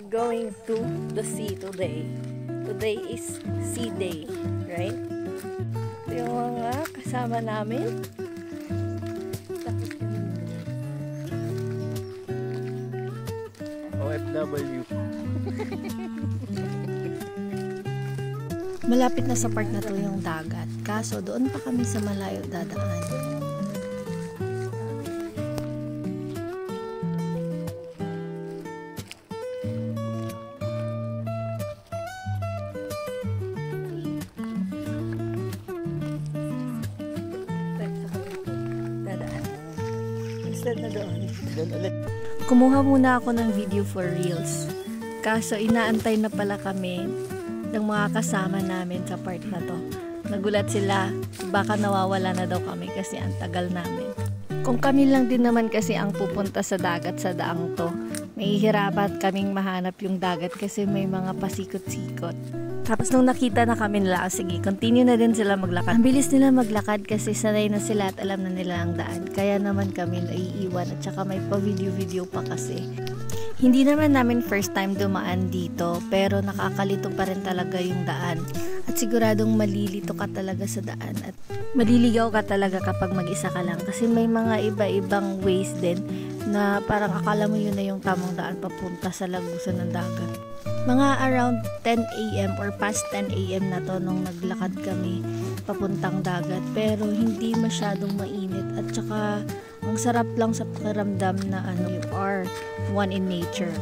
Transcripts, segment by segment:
are going to the sea today. Today is sea day, right? Ito yung mga kasama namin. OFW. Malapit na sa part na to yung dagat. Kaso doon pa kami sa malayo dadaan. Na doon. Kumuha muna ako ng video for reels. Kaso inaantay na pala kami ng mga kasama namin sa part na to. Nagulat sila, baka nawawala na daw kami kasi ang tagal namin. Kung kami lang din naman kasi ang pupunta sa dagat sa daang to, mahihirapan kaming mahanap yung dagat kasi may mga pasikot-sikot. Tapos nung nakita na kami nila, sige, continue na din sila maglakad. Ang bilis nila maglakad kasi sanay na sila at alam na nila ang daan. Kaya naman kami naiiwan at saka may pa-video-video pa kasi. Hindi naman namin first time dumaan dito, pero nakakalito pa rin talaga yung daan. At siguradong malilito ka talaga sa daan at maliligaw ka talaga kapag mag-isa ka lang. Kasi may mga iba-ibang ways din na parang akala mo yun na yung tamang daan papunta sa lagusan ng dagat. Mga around 10 AM or past 10 AM na to nung naglakad kami papuntang dagat, pero hindi masyadong mainit at saka ang sarap lang sa pakiramdam na you are one in nature.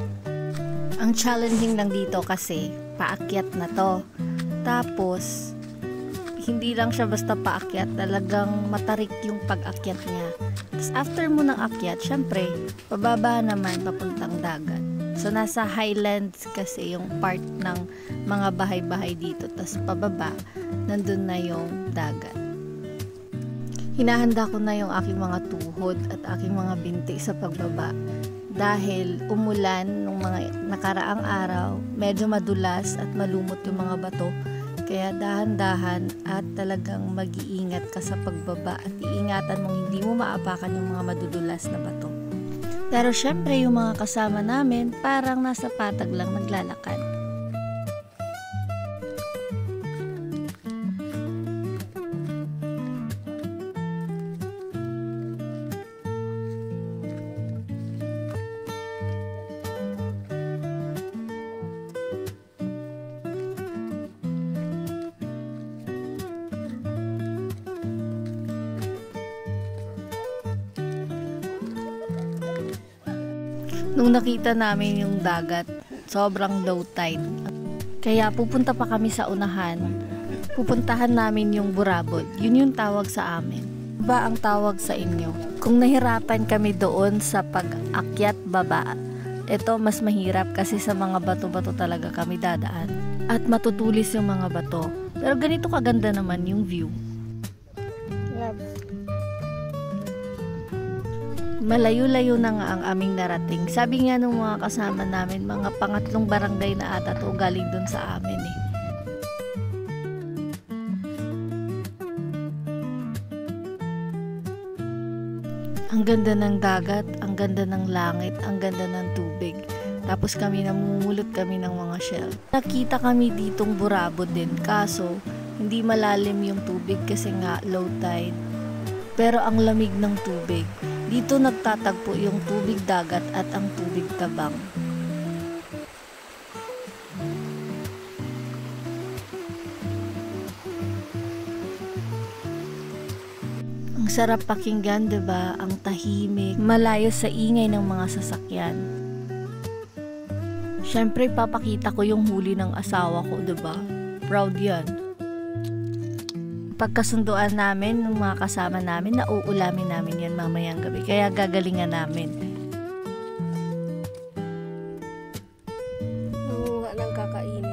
Ang challenging lang dito kasi paakyat na to, tapos hindi lang siya basta paakyat, talagang matarik yung pag-akyat niya. Tapos after mo ng akyat, syempre pababa naman papuntang dagat. So, nasa highlands kasi yung part ng mga bahay-bahay dito. Tapos, pababa, nandun na yung dagat. Hinahanda ko na yung aking mga tuhod at aking mga binti sa pagbaba. Dahil umulan nung mga nakaraang araw, medyo madulas at malumot yung mga bato. Kaya dahan-dahan at talagang mag-iingat ka sa pagbaba at iingatan mong hindi mo maapakan yung mga madudulas na bato. Pero syempre yung mga kasama namin parang nasa patag lang naglalakad. Nung nakita namin yung dagat, sobrang low tide. Kaya pupunta pa kami sa unahan. Pupuntahan namin yung Burabod. Yun yung tawag sa amin. Ba ang tawag sa inyo? Kung nahirapan kami doon sa pag-akyat baba, ito mas mahirap kasi sa mga bato-bato talaga kami dadaan. At matutulis yung mga bato. Pero ganito kaganda naman yung view. Malayo-layo na nga ang aming narating. Sabi nga ng mga kasama namin, mga pangatlong barangay na ata to galing dun sa amin eh. Ang ganda ng dagat, ang ganda ng langit, ang ganda ng tubig. Tapos kami namumulot kami ng mga shell. Nakita kami ditong Burabod din, kaso hindi malalim yung tubig kasi nga low tide. Pero ang lamig ng tubig. Dito nagtatagpo yung tubig dagat at ang tubig tabang. Ang sarap pakinggan, 'di ba? Ang tahimik, malayo sa ingay ng mga sasakyan. Syempre papakita ko yung huli ng asawa ko, 'di ba? Proud 'yan. Pagkasunduan namin ng mga kasama namin na uulamin namin yan mamayang gabi. Kaya gagalingan namin. Nangunga ng kakainin.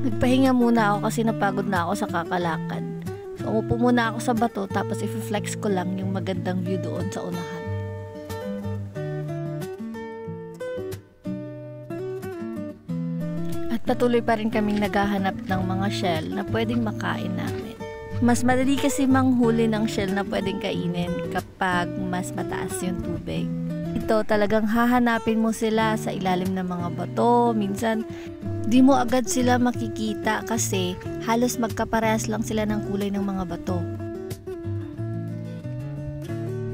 Nagpahinga muna ako kasi napagod na ako sa kakalakad. So umupo muna ako sa bato tapos i-flex ko lang yung magandang view doon sa unahan. Patuloy pa rin kaming naghahanap ng mga shell na pwedeng makain namin. Mas madali kasi manghuli ng shell na pwedeng kainin kapag mas mataas yung tubig. Ito talagang hahanapin mo sila sa ilalim ng mga bato. Minsan di mo agad sila makikita kasi halos magkaparehas lang sila ng kulay ng mga bato.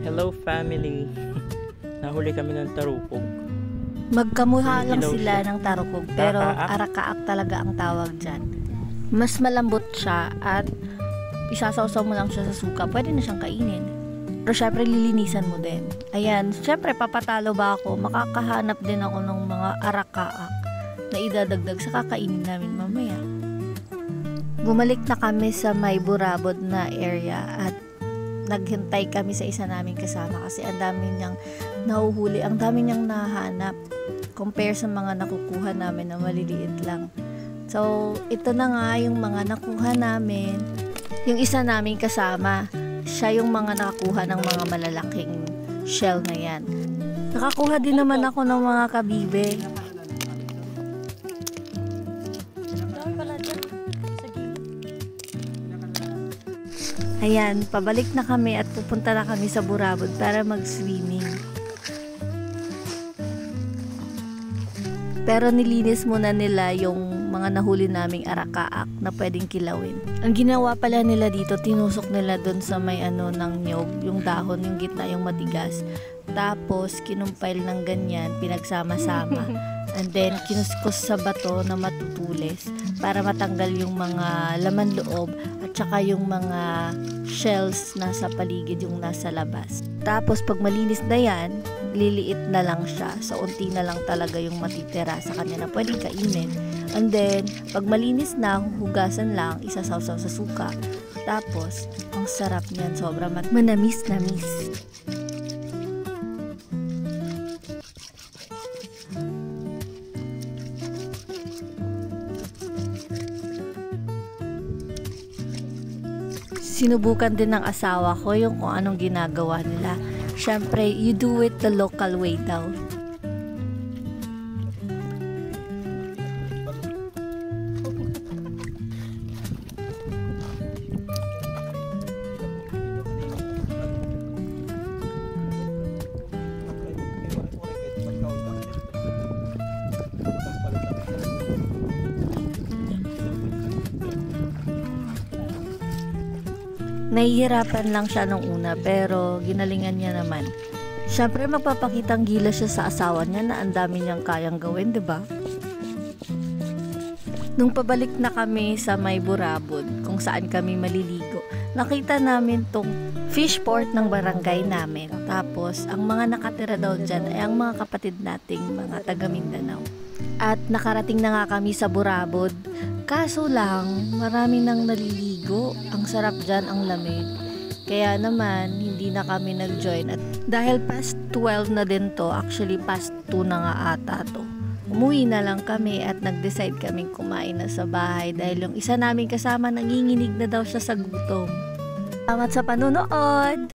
Hello family. Nahuli kami ng tarupog. Magkamukha lang Ilaw sila siya. ng tarukog pero Arakaak. arakaak talaga ang tawag dyan. Mas malambot siya at isasawsaw mo lang siya sa suka. Pwede na siyang kainin. Pero syempre lilinisan mo din. Ayan, syempre papatalo ba ako? Makakahanap din ako ng mga arakaak na idadagdag sa kakainin namin mamaya. Bumalik na kami sa may burabod na area at naghintay kami sa isa naming kasama kasi ang dami niyang nahuhuli, ang dami niyang nahanap compare sa mga nakukuha namin na maliliit lang. So, ito na nga yung mga nakuha namin. Yung isa naming kasama, siya yung mga nakakuha ng mga malalaking shell na yan. Nakakuha din naman ako ng mga kabibe. Ayan, pabalik na kami at pupunta na kami sa Burabod para mag-swimming. Pero nilinis muna nila yung mga nahuli naming arakaak na pwedeng kilawin. Ang ginawa pala nila dito, tinusok nila dun sa may ng nyog, yung dahon, yung gitna, yung matigas. Tapos, kinumpile ng ganyan, pinagsama-sama. And then, kinuskus sa bato na matutulis para matanggal yung mga laman loob at saka yung mga shells nasa paligid, yung nasa labas. Tapos, pag malinis na yan, liliit na lang siya. So, unti na lang talaga yung matitira sa kanya na pwedeng kainin. And then, pag malinis na, hugasan lang, isasawsaw sa suka. Tapos, ang sarap niyan. Sobrang manamis-namis. Sinubukan din ng asawa ko yung kung anong ginagawa nila. Syempre, you do it the local way daw. Nahihirapan lang siya nung una pero ginalingan niya naman. Syempre magpapakitang gila siya sa asawa niya na ang dami niyang kayang gawin, 'di ba? Nung pabalik na kami sa may Burabod kung saan kami maliligo, nakita namin tong fish port ng barangay namin. Tapos ang mga nakatira daw dyan ay ang mga kapatid nating mga taga Mindanao. At nakarating na nga kami sa Burabod. Kaso lang, marami nang naliligo. Ang sarap dyan, ang lamig. Kaya naman, hindi na kami nag-join. At dahil past 12 na din to, actually past 2 na nga ata to. Umuwi na lang kami at nag-decide kaming kumain na sa bahay dahil yung isa namin kasama nanginginig na daw siya sa gutom. Salamat sa panonood!